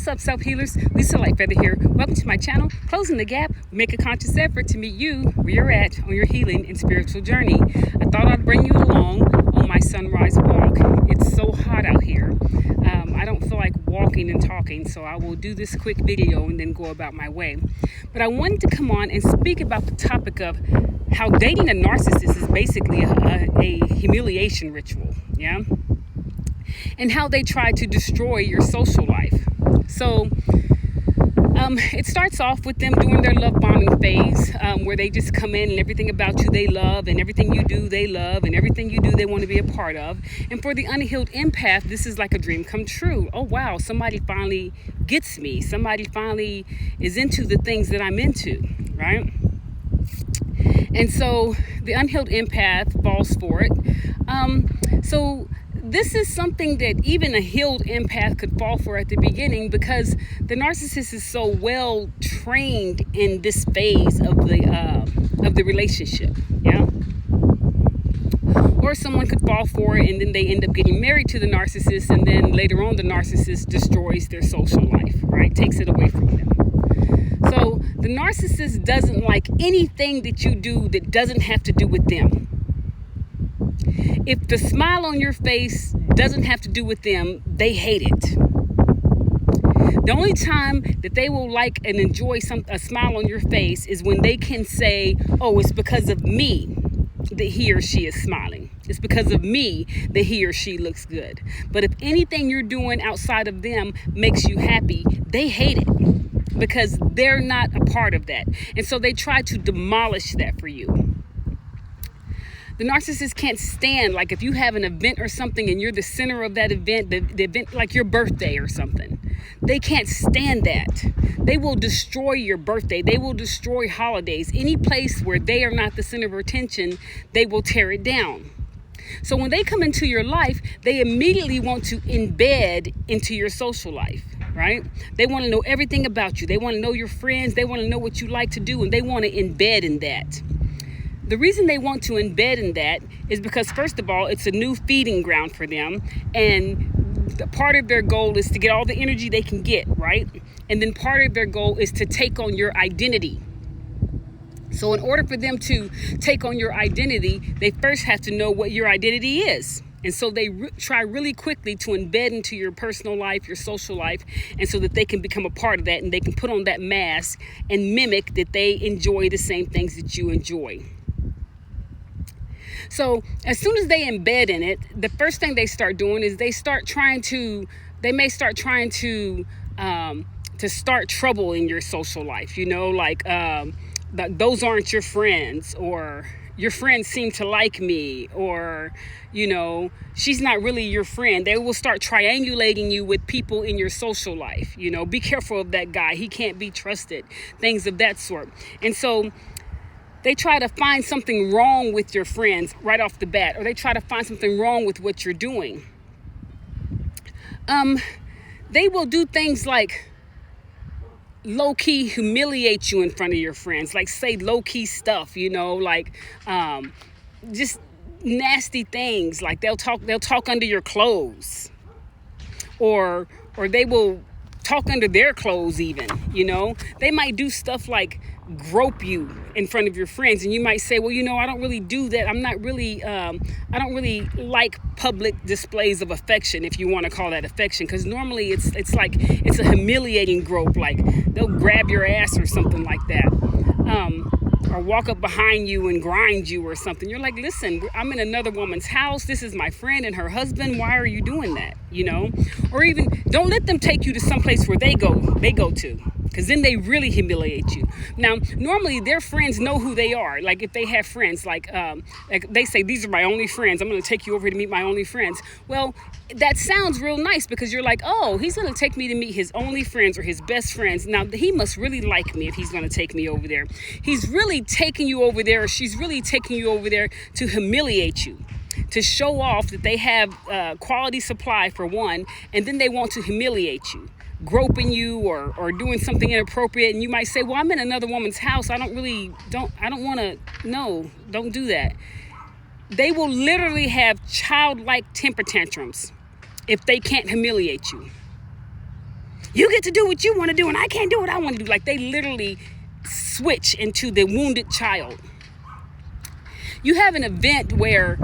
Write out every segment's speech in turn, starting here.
What's up, self-healers? Lisa Lightfeather here. Welcome to my channel, Closing the Gap. Make a conscious effort to meet you where you're at on your healing and spiritual journey. I thought I'd bring you along on my sunrise walk. It's so hot out here. I don't feel like walking and talking, so I will do this quick video and then go about my way. But I wanted to come on and speak about the topic of how dating a narcissist is basically a humiliation ritual, yeah? And how they try to destroy your social life. So it starts off with them doing their love bombing phase, where they just come in and everything about you they love, and everything you do they love, and everything you do they want to be a part of. And for the unhealed empath, this is like a dream come true. Oh wow, somebody finally gets me. Somebody finally is into the things that I'm into, right? And so the unhealed empath falls for it. So this is something that even a healed empath could fall for at the beginning, because the narcissist is so well trained in this phase of the relationship, yeah? Or someone could fall for it and then they end up getting married to the narcissist, and then later on the narcissist destroys their social life, right? Takes it away from them. So the narcissist doesn't like anything that you do that doesn't have to do with them. If the smile on your face doesn't have to do with them, they hate it. The only time that they will like and enjoy a smile on your face is when they can say, oh, it's because of me that he or she is smiling. It's because of me that he or she looks good. But if anything you're doing outside of them makes you happy, they hate it because they're not a part of that. And so they try to demolish that for you. The narcissist can't stand, like if you have an event or something and you're the center of that event, the event like your birthday or something, they can't stand that. They will destroy your birthday. They will destroy holidays. Any place where they are not the center of attention, they will tear it down. So when they come into your life, they immediately want to embed into your social life, right? They want to know everything about you. They want to know your friends. They want to know what you like to do, and they want to embed in that. The reason they want to embed in that is because, first of all, it's a new feeding ground for them. And part of their goal is to get all the energy they can get, right? And then part of their goal is to take on your identity. So in order for them to take on your identity, they first have to know what your identity is. And so they try really quickly to embed into your personal life, your social life, and so that they can become a part of that, and they can put on that mask and mimic that they enjoy the same things that you enjoy. So as soon as they embed in it, the first thing they start doing is they may start trying to start trouble in your social life, like those aren't your friends, or your friends seem to like me, or, she's not really your friend. They will start triangulating you with people in your social life. Be careful of that guy. He can't be trusted. Things of that sort. And so they try to find something wrong with your friends right off the bat, or they try to find something wrong with what you're doing. They will do things like low-key humiliate you in front of your friends, like say low-key stuff, just nasty things, like they'll talk under your clothes, or they will talk under their clothes even. They might do stuff like grope you in front of your friends, and you might say, well, I don't really do that. I'm not really I don't really like public displays of affection, if you want to call that affection, because normally it's like it's a humiliating grope, like they'll grab your ass or something like that, or walk up behind you and grind you or something. You're like, listen, I'm in another woman's house. This is my friend and her husband. Why are you doing that? Or even don't let them take you to some place where they go to, because then they really humiliate you. Now, normally their friends know who they are. Like if they have friends, like they say, these are my only friends. I'm going to take you over to meet my only friends. Well, that sounds real nice, because you're like, oh, he's going to take me to meet his only friends or his best friends. Now, he must really like me if he's going to take me over there. He's really taking you over there, or she's really taking you over there to humiliate you, to show off that they have quality supply for one, and then they want to humiliate you, groping you or doing something inappropriate. And you might say, well, I'm in another woman's house. I don't want to, no, don't do that. They will literally have childlike temper tantrums if they can't humiliate you. You get to do what you want to do and I can't do what I want to do. Like they literally switch into the wounded child. You have an event where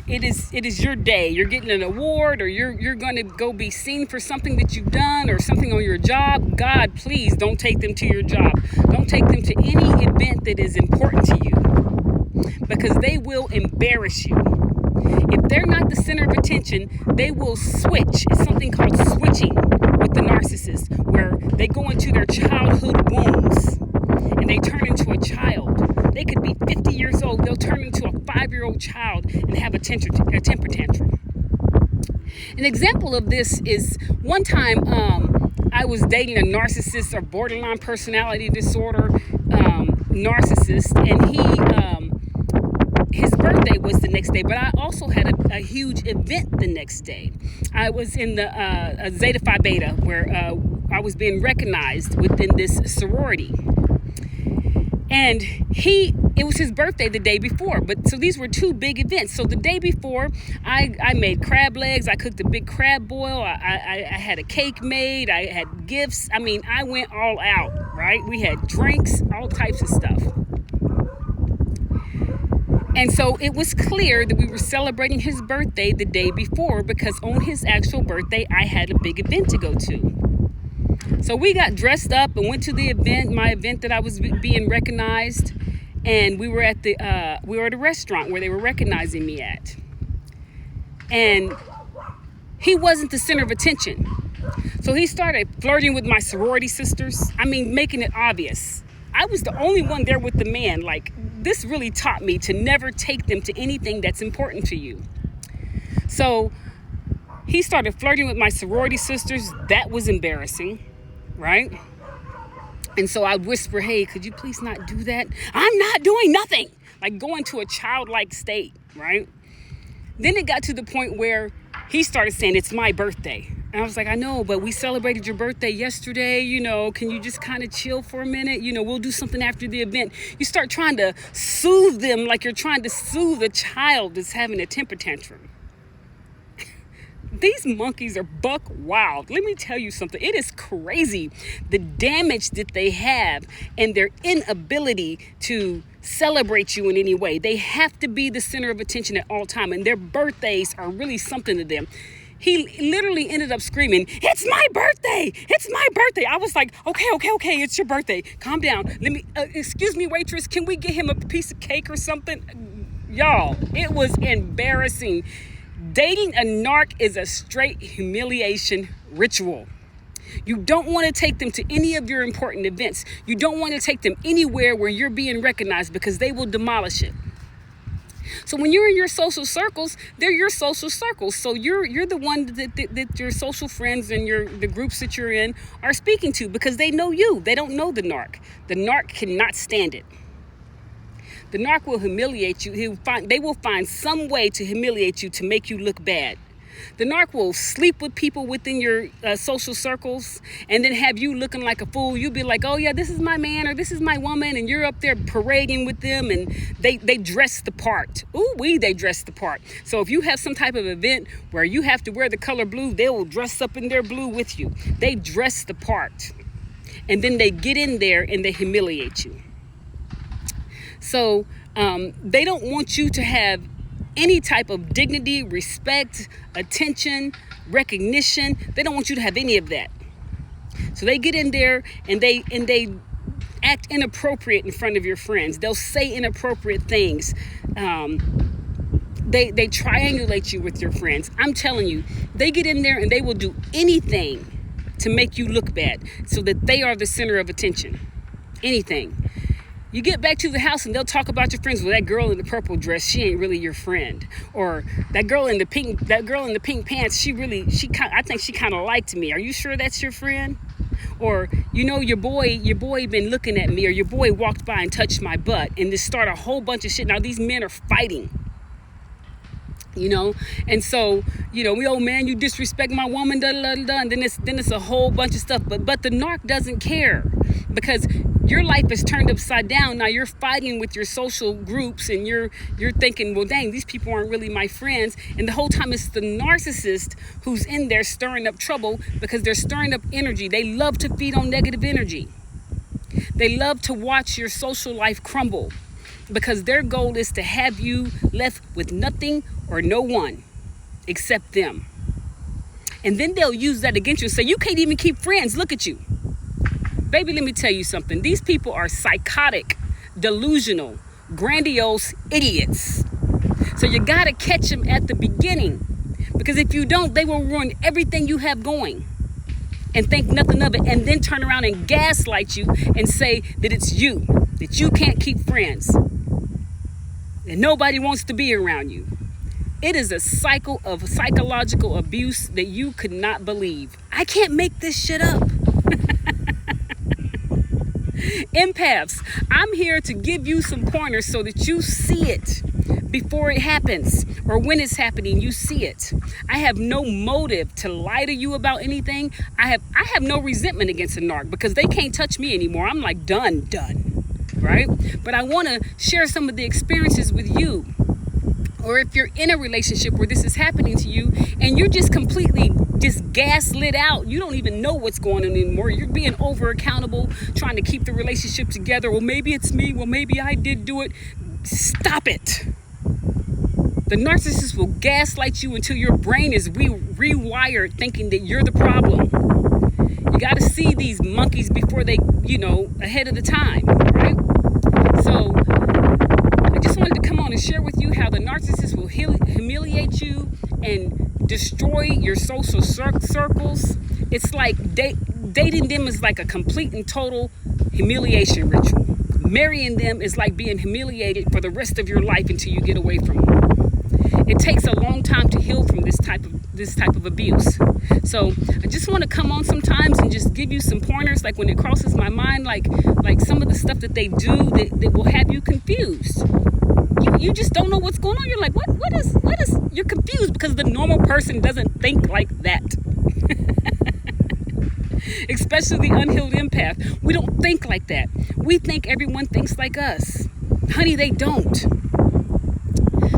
it is your day. You're getting an award, or you're going to go be seen for something that you've done or something on your job. God, please don't take them to your job. Don't take them to any event that is important to you, because they will embarrass you. If they're not the center of attention, they will switch. It's something called switching with the narcissist, where they go into their childhood wounds and they turn into a child. They could be 50 years old. They'll turn into a 5-year-old child and have a temper tantrum. An example of this is one time I was dating a narcissist or borderline personality disorder narcissist, and his birthday was the next day, but I also had a huge event the next day. I was in the Zeta Phi Beta, where I was being recognized within this sorority. And it was his birthday the day before. So these were two big events. So the day before, I made crab legs. I cooked a big crab boil. I had a cake made. I had gifts. I mean, I went all out, right? We had drinks, all types of stuff. And so it was clear that we were celebrating his birthday the day before, because on his actual birthday, I had a big event to go to. So we got dressed up and went to the event, my event that I was being recognized. And we were at a restaurant where they were recognizing me at. And he wasn't the center of attention. So he started flirting with my sorority sisters. I mean, making it obvious. I was the only one there with the man. Like, this really taught me to never take them to anything that's important to you. So he started flirting with my sorority sisters. That was embarrassing, right? And so I'd whisper, hey, could you please not do that? I'm not doing nothing. Like going to a childlike state, right? Then it got to the point where he started saying, it's my birthday. And I was like, I know, but we celebrated your birthday yesterday. Can you just kind of chill for a minute? We'll do something after the event. You start trying to soothe them like you're trying to soothe a child that's having a temper tantrum. These monkeys are buck wild. Let me tell you something. It is crazy the damage that they have and their inability to celebrate you in any way. They have to be the center of attention at all time, and their birthdays are really something to them. He literally ended up screaming, it's my birthday! It's my birthday! I was like, okay, it's your birthday. Calm down. Let me, excuse me, waitress, can we get him a piece of cake or something? Y'all, it was embarrassing. Dating a narc is a straight humiliation ritual. You don't want to take them to any of your important events. You don't want to take them anywhere where you're being recognized, because they will demolish it. So when you're in your social circles, they're your social circles. So you're the one that your social friends and the groups that you're in are speaking to, because they know you. They don't know the narc. The narc cannot stand it. The narc will humiliate you. They will find some way to humiliate you to make you look bad. The narc will sleep with people within your social circles and then have you looking like a fool. You'll be like, oh yeah, this is my man or this is my woman. And you're up there parading with them, and they dress the part. They dress the part. So if you have some type of event where you have to wear the color blue, they will dress up in their blue with you. They dress the part. And then they get in there and they humiliate you. So they don't want you to have any type of dignity, respect, attention, recognition. They don't want you to have any of that. So they get in there and they act inappropriate in front of your friends. They'll say inappropriate things. They triangulate you with your friends. I'm telling you, they get in there and they will do anything to make you look bad so that they are the center of attention. Anything. You get back to the house and they'll talk about your friends. Well, that girl in the purple dress, she ain't really your friend. Or that girl in the pink pants, I think she kind of liked me. Are you sure that's your friend? Or, your boy been looking at me, or your boy walked by and touched my butt, and just start a whole bunch of shit. Now these men are fighting. And so, we, oh man, you disrespect my woman, da da da, and then it's a whole bunch of stuff. But the narc doesn't care, because your life is turned upside down. Now you're fighting with your social groups, and you're thinking, well, dang, these people aren't really my friends. And the whole time it's the narcissist who's in there stirring up trouble, because they're stirring up energy. They love to feed on negative energy. They love to watch your social life crumble, because their goal is to have you left with nothing or no one except them. And then they'll use that against you and say, you can't even keep friends. Look at you. Baby, let me tell you something. These people are psychotic, delusional, grandiose idiots. So you got to catch them at the beginning, because if you don't, they will ruin everything you have going and think nothing of it, and then turn around and gaslight you and say that it's you, that you can't keep friends, and nobody wants to be around you. It is a cycle of psychological abuse that you could not believe. I can't make this shit up. Empaths, I'm here to give you some pointers so that you see it before it happens, or when it's happening, you see it. I have no motive to lie to you about anything. I have no resentment against a narc, because they can't touch me anymore. I'm like done, right? But I want to share some of the experiences with you. Or if you're in a relationship where this is happening to you and you're just completely just gaslit out, you don't even know what's going on anymore. You're being over accountable, trying to keep the relationship together. Well, maybe it's me. Well, maybe I did do it. Stop it. The narcissist will gaslight you until your brain is rewired, thinking that you're the problem. You got to see these monkeys before they, ahead of the time, right? So I just wanted to come on and share with you how the narcissist will humiliate you and destroy your social circles. It's like dating them is like a complete and total humiliation ritual. Marrying them is like being humiliated for the rest of your life until you get away from them. It takes a long time to heal from this type of abuse. So I just want to come on sometimes and just give you some pointers, like when it crosses my mind, like some of the stuff that they do that will have you confused. You just don't know what's going on. You're like, what is, you're confused because the normal person doesn't think like that. Especially the unhealed empath. We don't think like that. We think everyone thinks like us. Honey, they don't.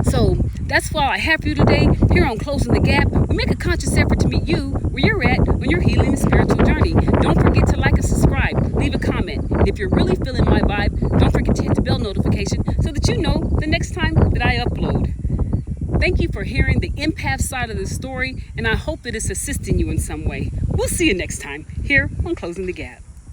So that's why I have for you today here on Closing the Gap. We make a conscious effort to meet you where you're at on your healing and spiritual journey. Don't forget to like and subscribe. Leave a comment. And if you're really feeling my vibe, don't forget to hit the bell notification so that you know the next time that I upload. Thank you for hearing the empath side of the story, and I hope that it's assisting you in some way. We'll see you next time here on Closing the Gap.